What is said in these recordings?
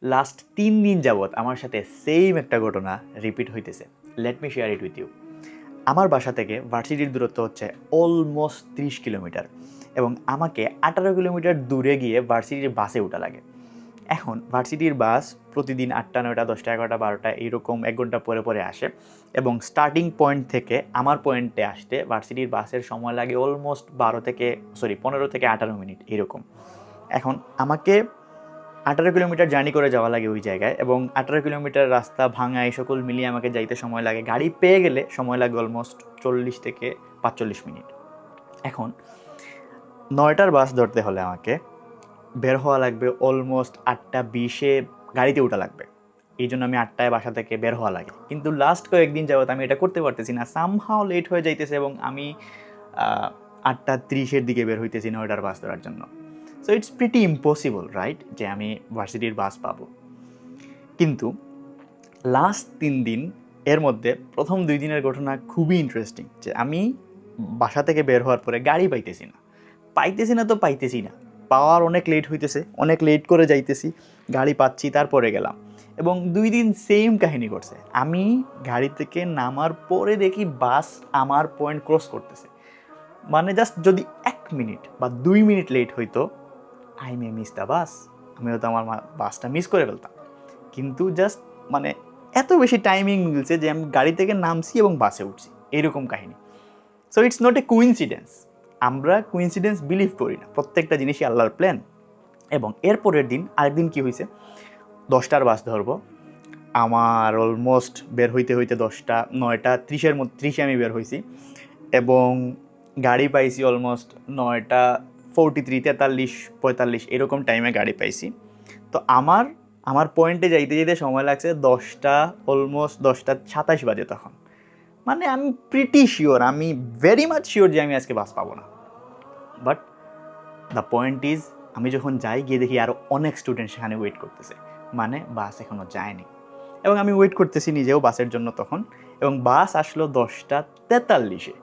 Last 3 দিন যাবৎ আমার সাথে সেম একটা ঘটনা রিপিট হইতেছে। Let me share it with you. আমার বাসা থেকে ভার্সিটির দূরত্ব হচ্ছে অলমোস্ট 30 কিলোমিটার এবং আমাকে 18 কিলোমিটার দূরে গিয়ে ভার্সিটির বাসে ওঠা লাগে। এখন ভার্সিটির বাস প্রতিদিন 8টা 9টা 10টা 11টা 12টা এইরকম 1 ঘন্টা পরে পরে আসে এবং স্টার্টিং পয়েন্ট থেকে আমার পয়েন্টে আসতে ভার্সিটির বাসের সময় লাগে অলমোস্ট 15 থেকে 18 মিনিট এরকম। এখন আমাকে 18 কিলোমিটার জার্নি করে যাওয়া লাগে ওই জায়গায় এবং 18 কিলোমিটার রাস্তা ভাঙা এই সকল মিলিয়ে আমাকে যাইতে সময় লাগে, গাড়ি পেয়ে গেলে সময় লাগে অলমোস্ট 40 থেকে 45 মিনিট। এখন 9টার বাস ধরতে হলে আমাকে বের হওয়া লাগবে অলমোস্ট 8টা 20-এ গাড়িতে ওঠা লাগবে। এই জন্য আমি 8টায় বাসা থেকে বের হওয়া লাগে, কিন্তু লাস্ট কয়েকদিন যাবত আমি এটা করতে পারতেছি না, সামহাও লেট হয়ে যাইতেছে এবং আমি 8টা 30-এর দিকে বের হইতেছি 9টার বাস ধরার জন্য। So it's pretty impossible right যে আমি ভার্সিটির বাস পাবো। কিন্তু লাস্ট 3 দিন এর মধ্যে প্রথম 2 দিনের ঘটনা খুবই ইন্টারেস্টিং, যে আমি বাসা থেকে বের হওয়ার পরে গাড়ি পাইতেছি না, তো পাইতেছি না, পাওয়ার অনেক লেট হইতেছে, অনেক লেট করে যাইতেছি, গাড়ি পাচ্ছি তারপরে গেলাম। এবং 2 দিন সেম কাহিনী করছে, আমি গাড়ি থেকে নামার পরে দেখি বাস আমার পয়েন্ট ক্রস করতেছে। মানে জাস্ট যদি 1 মিনিট বা 2 মিনিট লেট হইতো, I may miss the bus, আমি হয়তো আমার বাসটা মিস করে ফেলতাম। কিন্তু জাস্ট মানে এত বেশি টাইমিং মিলছে যে আমি গাড়ি থেকে নামছি এবং বাসে উঠছি, এইরকম কাহিনী। So it's not a coincidence. আমরা কুইন্সিডেন্স বিলিভ করি না, প্রত্যেকটা জিনিসই আল্লাহর প্ল্যান। এবং এরপরের দিন আরেকদিন কি হয়েছে, 10টার বাস ধরবো, আমার অলমোস্ট বের হইতে হইতে 10টা 9টা 30-এর মধ্যে 30-এ আমি বের হয়েছি এবং গাড়ি পাইছি অলমোস্ট 9টা 43 43 45 এরকম টাইমে গাড়ি পাইছি। তো আমার পয়েন্টে যাইতে যেতে সময় লাগছে 10টা অলমোস্ট 10টা 27 বাজে তখন। মানে আমি প্রিটি শিওর, আমি ভেরি মাচ শিওর যে আমি আজকে বাস পাবো না। বাট দ্য পয়েন্ট ইজ, আমি যখন যাই গিয়ে দেখি আরও অনেক স্টুডেন্ট সেখানে ওয়েট করতেছে, মানে বাস এখনও যায়নি। এবং আমি ওয়েট করতেছি নিজেও বাসের জন্য তখন, এবং বাস আসলো 10টা 43-এ,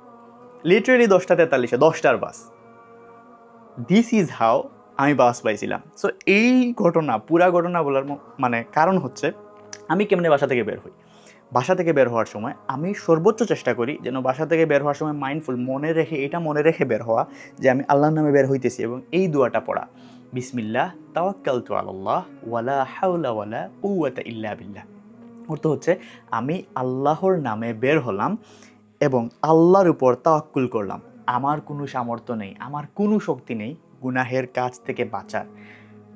লিটারেলি 10টা 43-এ 10টার বাস। দিস ইজ হাউ আমি বাস পাইছিলাম। সো এই ঘটনা, পুরা ঘটনা বলার মানে কারণ হচ্ছে আমি কেমনে বাসা থেকে বের হই। বাসা থেকে বের হওয়ার সময় আমি সর্বোচ্চ চেষ্টা করি যেন বাসা থেকে বের হওয়ার সময় মাইন্ডফুল মনে রেখে বের হওয়া, যে আমি আল্লাহর নামে বের হইতেছি এবং এই দোয়াটা পড়া, বিসমিল্লাহ তাওয়াক্কালতু আলাল্লাহ ওয়ালা হাওলা ওয়ালা কুওয়াতা ইল্লা বিল্লাহ। অর্থ হচ্ছে আমি আল্লাহর নামে বের হলাম এবং আল্লাহর উপর তাওয়াক্কুল করলাম, আমার কোনো সামর্থ্য নেই, আমার কোনো শক্তি নেই গুনাহের কাজ থেকে বাঁচার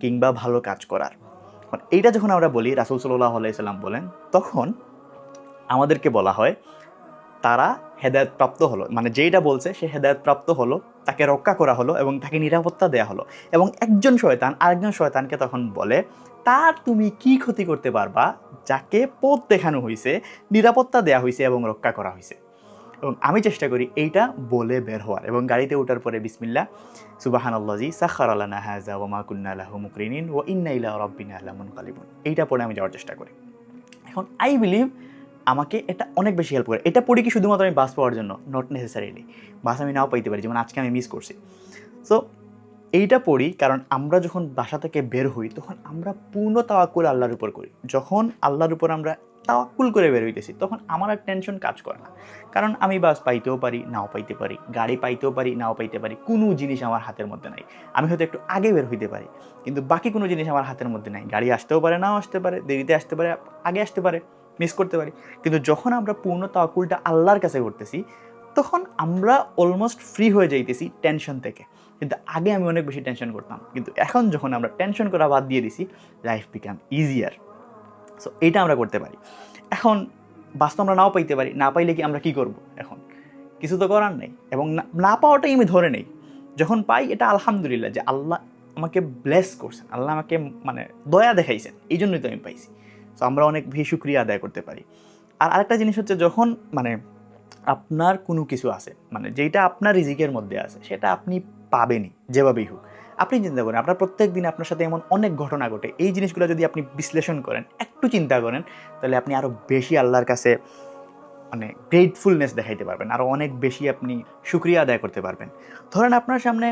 কিংবা ভালো কাজ করার। এইটা যখন আমরা বলি, রাসূল সাল্লাল্লাহু আলাইহি সাল্লাম বলেন, তখন আমাদেরকে বলা হয় তারা হেদায়েতপ্রাপ্ত হলো, মানে যেইটা বলছে সে হেদায়েতপ্রাপ্ত হলো, তাকে রক্ষা করা হলো এবং তাকে নিরাপত্তা দেয়া হলো। এবং একজন শয়তান আরেকজন শয়তানকে তখন বলে, তার তুমি কি ক্ষতি করতে পারবা যাকে পথ দেখানো হয়েছে, নিরাপত্তা দেয়া হয়েছে এবং রক্ষা করা হয়েছে। এবং আমি চেষ্টা করি এইটা বলে বের হওয়ার, এবং গাড়িতে ওঠার পরে বিসমিল্লাহ সুবহানাল্লাযী সাখারা লানা হাযা ওয়া মা কুন্না লাহু মুকরিনিন ওয়া ইন্না ইলা রাব্বিনা লামুনকালিবুন, এইটা পড়ে আমি যাওয়ার চেষ্টা করি। এখন আই বিলিভ আমাকে এটা অনেক বেশি হেল্প করে। এটা পড়ি কি শুধুমাত্র আমি বাস পাওয়ার জন্য? Not necessarily. বাস আমি নাও পাইতে পারি, যেমন আজকে আমি মিস করছি। সো এইটা পড়ি কারণ আমরা যখন বাসা থেকে বের হই তখন আমরা পূর্ণ তাওয়াক্কুল আল্লাহর উপর করি। যখন আল্লাহর উপর আমরা তাওয়াক্কুল করে বের হইতেছি তখন আমার আর টেনশন কাজ করে না, কারণ আমি বাস পাইতেও পারি নাও পাইতে পারি, গাড়ি পাইতেও পারি নাও পাইতে পারি, কোনো জিনিস আমার হাতের মধ্যে নাই। আমি হয়তো একটু আগে বের হইতে পারি কিন্তু বাকি কোনো জিনিস আমার হাতের মধ্যে নাই। গাড়ি আসতেও পারে নাও আসতে পারে, দেরিতে আসতে পারে, আগে আসতে পারে, মিস করতে পারি। কিন্তু যখন আমরা পূর্ণ তাওয়াক্কুলটা আল্লাহর কাছে করতেছি তখন আমরা অলমোস্ট ফ্রি হয়ে যাইতেছি টেনশন থেকে। কিন্তু আগে আমি অনেক বেশি টেনশন করতাম, কিন্তু এখন যখন আমরা টেনশন করা বাদ দিয়ে দিছি, লাইফ বিকাম ইজিয়ার। সো এইটা আমরা করতে পারি। এখন বাস্তব আমরা নাও পাইতে পারি, না পাইলে কি আমরা কি করব? এখন কিছু তো করার নেই, এবং না পাওয়াটাই আমি ধরে নেই। যখন পাই এটা আলহামদুলিল্লাহ, যে আল্লাহ আমাকে ব্লেস করছেন, আল্লাহ আমাকে মানে দয়া দেখাইছেন, এই জন্যই তো আমি পাইছি। সো আমরা অনেক বেশি শুকরিয়া আদায় করতে পারি। আর আরেকটা জিনিস হচ্ছে, যখন মানে আপনার কোনো কিছু আছে, মানে যেটা আপনার রিজিকের মধ্যে আছে সেটা আপনি পাবেনই যেভাবেই হোক। আপনি চিন্তা করেন আপনার প্রত্যেক দিন আপনার সাথে এমন অনেক ঘটনা ঘটে, এই জিনিসগুলো যদি আপনি বিশ্লেষণ করেন, একটু চিন্তা করেন, তাহলে আপনি আরও বেশি আল্লাহর কাছে মানে গ্রেটফুলনেস দেখাইতে পারবেন, আরও অনেক বেশি আপনি শুকরিয়া আদায় করতে পারবেন। ধরেন আপনার সামনে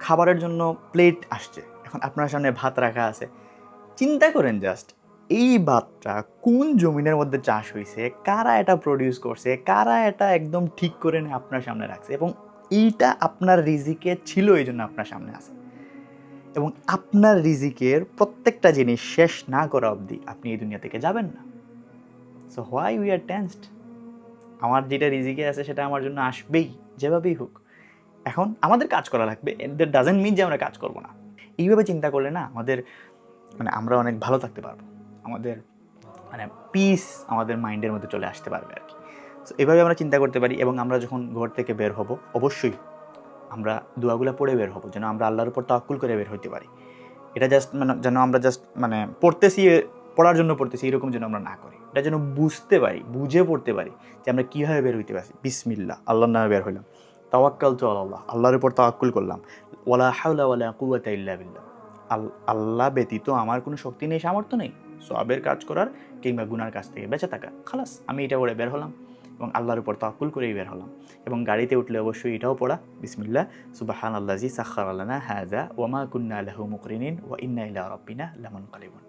খাবারের জন্য প্লেট আসছে, এখন আপনার সামনে ভাত রাখা আছে, চিন্তা করেন জাস্ট, এই ভাতটা কোন জমিনের মধ্যে চাষ হয়েছে, কারা এটা প্রডিউস করছে, কারা এটা একদম ঠিক করে নিয়ে আপনার সামনে রাখছে, এবং এইটা আপনার রিজিকে ছিল, এই জন্য আপনার সামনে আছে। এবং আপনার রিজিকের প্রত্যেকটা জিনিস শেষ না করা অবধি আপনি এই দুনিয়া থেকে যাবেন না। So why we are tensed? আমার যেটা রিজিকে আছে সেটা আমার জন্য আসবেই, যেভাবেই হোক। এখন আমাদের কাজ করা লাগবে, দ্যাট ডাজেন্ট মিন যে আমরা কাজ করবো না। এইভাবে চিন্তা করলে না আমাদের আমরা অনেক ভালো থাকতে পারবো, আমাদের পিস আমাদের মাইন্ডের মধ্যে চলে আসতে পারবে আর কি। সো এভাবে আমরা চিন্তা করতে পারি। এবং আমরা যখন ঘর থেকে বের হব, অবশ্যই আমরা দোয়াগুলো পড়ে বের হব, যেন আমরা আল্লাহর উপর তাওয়াক্কুল করে বের হইতে পারি। এটা জাস্ট যেন আমরা জাস্ট পড়ার জন্য পড়তেছি এরকম যেন আমরা না করি। এটা যেন বুঝতে পারি, বুঝে পড়তে পারি যে আমরা কীভাবে বের হইতে পারি। বিসমিল্লাহ, আল্লাহর নামে বের হইলাম। তাওয়াক্কালতু আলাল্লাহ, আল্লাহর উপর তাওয়াক্কুল করলাম। ওয়ালা হাওলা ওয়ালা কুওয়াতা ইল্লা বিল্লাহ, আল্লাহ ব্যতীত আমার কোনো শক্তি নেই, সামর্থ্য নেই সওয়াবের কাজ করার কিংবা গুনার কাছ থেকে বেঁচে থাকা। খালাস, আমি এটা পড়ে বের হলাম এবং আল্লাহর উপর তাওয়াক্কুল করেই বের হলাম। এবং গাড়িতে উঠলে অবশ্যই এটাও পড়া, বিসমিল্লাহ সুবহানাল্লাযী সাখখারা লানা হাযা ওয়া মা কুন্না লাহু মুকরিনিন ওয়া ইন্না ইলা রাব্বিনা লামুনকালিবুন।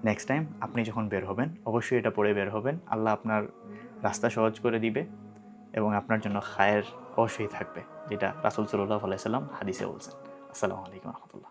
নেক্সট টাইম আপনি যখন বের হবেন অবশ্যই এটা পড়ে বের হবেন। আল্লাহ আপনার রাস্তা সহজ করে দিবে এবং আপনার জন্য খায়ের অবশ্যই থাকবে, যেটা রাসূল সাল্লাল্লাহু আলাইহি ওয়াসাল্লাম হাদিসে বলছেন। আসসালামু আলাইকুম ওয়া রাহমাতুল্লাহ।